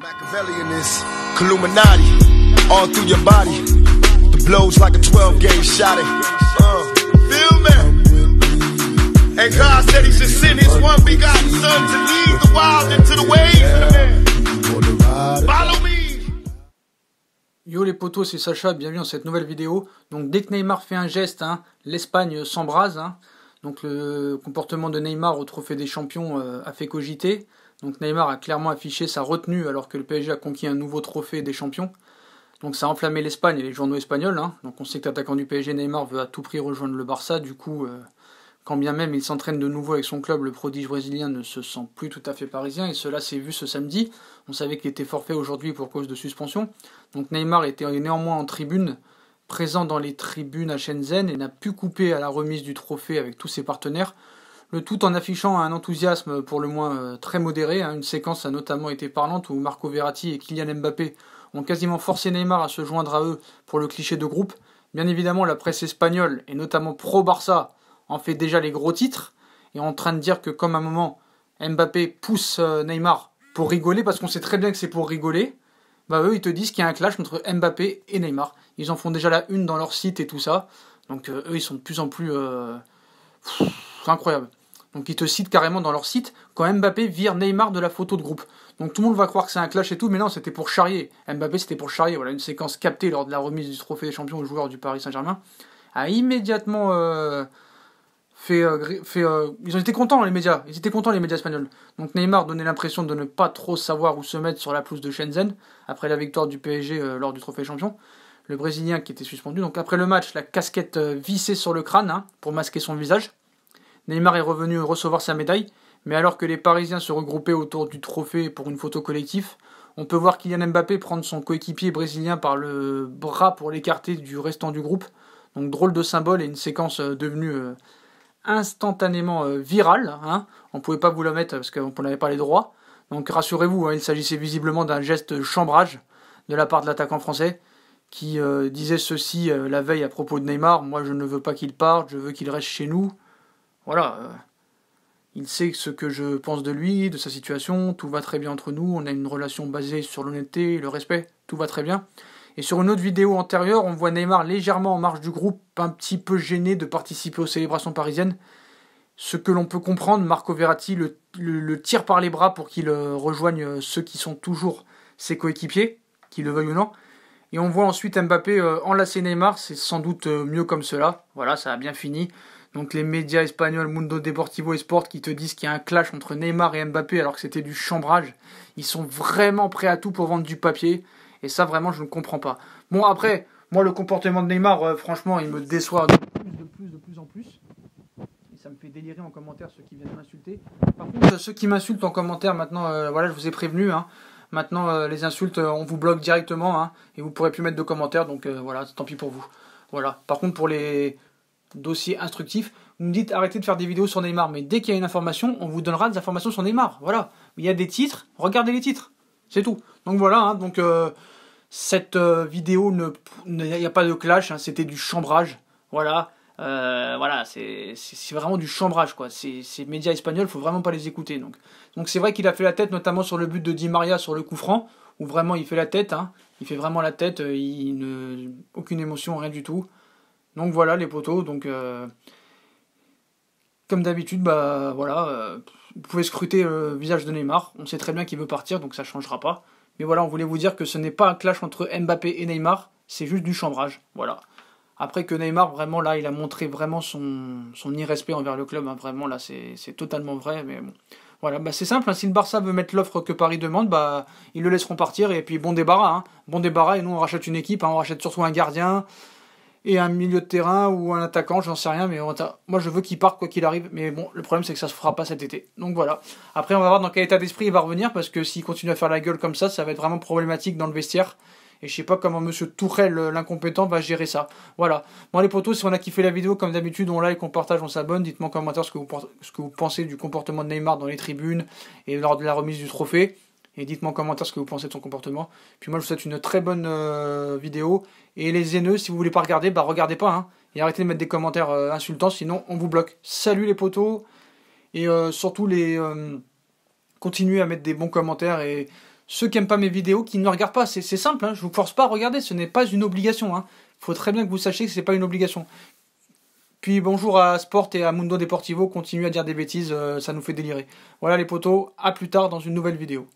Machiavelli in this Illuminati, all through your body. The blows like a 12-gauge shot. Feel me? And God said He should send His one begotten Son to lead the wild into the ways of the man. Follow me. Yo les potos, c'est Sacha, bienvenue dans cette nouvelle vidéo. Donc dès que Neymar fait un geste, l'Espagne s'embrase. Donc le comportement de Neymar au Trophée des Champions a fait cogiter. Donc Neymar a clairement affiché sa retenue alors que le PSG a conquis un nouveau Trophée des Champions. Donc ça a enflammé l'Espagne et les journaux espagnols. Donc on sait que l'attaquant du PSG Neymar veut à tout prix rejoindre le Barça. Du coup, quand bien même il s'entraîne de nouveau avec son club, le prodige brésilien ne se sent plus tout à fait parisien. Et cela s'est vu ce samedi. On savait qu'il était forfait aujourd'hui pour cause de suspension. Donc Neymar était néanmoins en tribune, présent dans les tribunes à Shenzhen et n'a pu couper à la remise du trophée avec tous ses partenaires. Le tout en affichant un enthousiasme pour le moins très modéré. Une séquence a notamment été parlante où Marco Verratti et Kylian Mbappé ont quasiment forcé Neymar à se joindre à eux pour le cliché de groupe. Bien évidemment, la presse espagnole, et notamment pro-Barça, en fait déjà les gros titres, et en train de dire que comme à un moment, Mbappé pousse Neymar pour rigoler, parce qu'on sait très bien que c'est pour rigoler, eux ils te disent qu'il y a un clash entre Mbappé et Neymar. Ils en font déjà la une dans leur site et tout ça. Donc eux ils sont de plus en plus... c'est incroyable. Donc ils te citent carrément dans leur site quand Mbappé vire Neymar de la photo de groupe. Donc tout le monde va croire que c'est un clash et tout, mais non, c'était pour charrier. Mbappé c'était pour charrier. Voilà, une séquence captée lors de la remise du Trophée des Champions aux joueurs du Paris Saint-Germain a immédiatement ils ont été contents les médias. Ils étaient contents les médias espagnols. Donc Neymar donnait l'impression de ne pas trop savoir où se mettre sur la pelouse de Shenzhen après la victoire du PSG lors du Trophée des Champions. Le Brésilien qui était suspendu. Donc après le match, la casquette vissée sur le crâne pour masquer son visage. Neymar est revenu recevoir sa médaille, mais alors que les Parisiens se regroupaient autour du trophée pour une photo collective, on peut voir Kylian Mbappé prendre son coéquipier brésilien par le bras pour l'écarter du restant du groupe. Donc drôle de symbole et une séquence devenue instantanément virale. On ne pouvait pas vous la mettre parce qu'on n'avait pas les droits. Donc rassurez-vous, il s'agissait visiblement d'un geste chambrage de la part de l'attaquant français qui disait ceci la veille à propos de Neymar. Moi je ne veux pas qu'il parte, je veux qu'il reste chez nous. Voilà, il sait ce que je pense de lui, de sa situation, tout va très bien entre nous, on a une relation basée sur l'honnêteté et le respect, tout va très bien. Et sur une autre vidéo antérieure, on voit Neymar légèrement en marge du groupe, un petit peu gêné de participer aux célébrations parisiennes. Ce que l'on peut comprendre, Marco Verratti le tire par les bras pour qu'il rejoigne ceux qui sont toujours ses coéquipiers, qu'il le veuille ou non. Et on voit ensuite Mbappé enlacer Neymar, c'est sans doute mieux comme cela. Voilà, ça a bien fini. Donc les médias espagnols, Mundo Deportivo et Sport, qui te disent qu'il y a un clash entre Neymar et Mbappé alors que c'était du chambrage, ils sont vraiment prêts à tout pour vendre du papier. Et ça, vraiment, je ne comprends pas. Bon, après, moi, le comportement de Neymar, franchement, il me déçoit de plus en plus. Et ça me fait délirer en commentaire ceux qui viennent m'insulter. Par contre, ceux qui m'insultent en commentaire, maintenant, voilà, je vous ai prévenu. Maintenant, les insultes, on vous bloque directement. Et vous ne pourrez plus mettre de commentaires. Donc, voilà, tant pis pour vous. Voilà. Par contre, pour les dossiers instructifs, vous me dites arrêtez de faire des vidéos sur Neymar. Mais dès qu'il y a une information, on vous donnera des informations sur Neymar. Voilà. Il y a des titres, regardez les titres. C'est tout. Donc voilà, cette vidéo, il n'y a pas de clash, c'était du chambrage. Voilà, c'est vraiment du chambrage, quoi. Ces médias espagnols, faut vraiment pas les écouter. Donc c'est vrai qu'il a fait la tête, notamment sur le but de Di Maria sur le coup franc, où vraiment il fait la tête, il fait vraiment la tête, aucune émotion, rien du tout. Donc voilà les potos, comme d'habitude, vous pouvez scruter le visage de Neymar. On sait très bien qu'il veut partir, donc ça ne changera pas. Mais voilà, on voulait vous dire que ce n'est pas un clash entre Mbappé et Neymar, c'est juste du chambrage. Voilà. Après que Neymar, vraiment, là, il a montré vraiment son irrespect envers le club. Vraiment, là, c'est totalement vrai. Mais bon, voilà, c'est simple. Si le Barça veut mettre l'offre que Paris demande, ils le laisseront partir. Et puis, bon débarras. Bon débarras, et nous, on rachète une équipe. On rachète surtout un gardien et un milieu de terrain ou un attaquant, j'en sais rien, mais moi je veux qu'il parte quoi qu'il arrive, mais bon, le problème c'est que ça se fera pas cet été, donc voilà. Après on va voir dans quel état d'esprit il va revenir, parce que s'il continue à faire la gueule comme ça va être vraiment problématique dans le vestiaire, et je sais pas comment monsieur Tourelle, l'incompétent, va gérer ça, voilà. Bon les potos, si on a kiffé la vidéo, comme d'habitude, on like, on partage, on s'abonne, dites-moi en commentaire ce que vous pensez du comportement de Neymar dans les tribunes, et lors de la remise du trophée, et dites-moi en commentaire ce que vous pensez de son comportement. Puis moi je vous souhaite une très bonne vidéo. Et les haineux, si vous voulez pas regarder, regardez pas. Et arrêtez de mettre des commentaires insultants, sinon on vous bloque. Salut les potos. Et surtout continuez à mettre des bons commentaires et Ceux qui n'aiment pas mes vidéos, qui ne me regardent pas, c'est simple, hein, je vous force pas à regarder, ce n'est pas une obligation. Il faut très bien que vous sachiez que ce n'est pas une obligation. Puis bonjour à Sport et à Mundo Deportivo, continuez à dire des bêtises, ça nous fait délirer. Voilà les potos, à plus tard dans une nouvelle vidéo.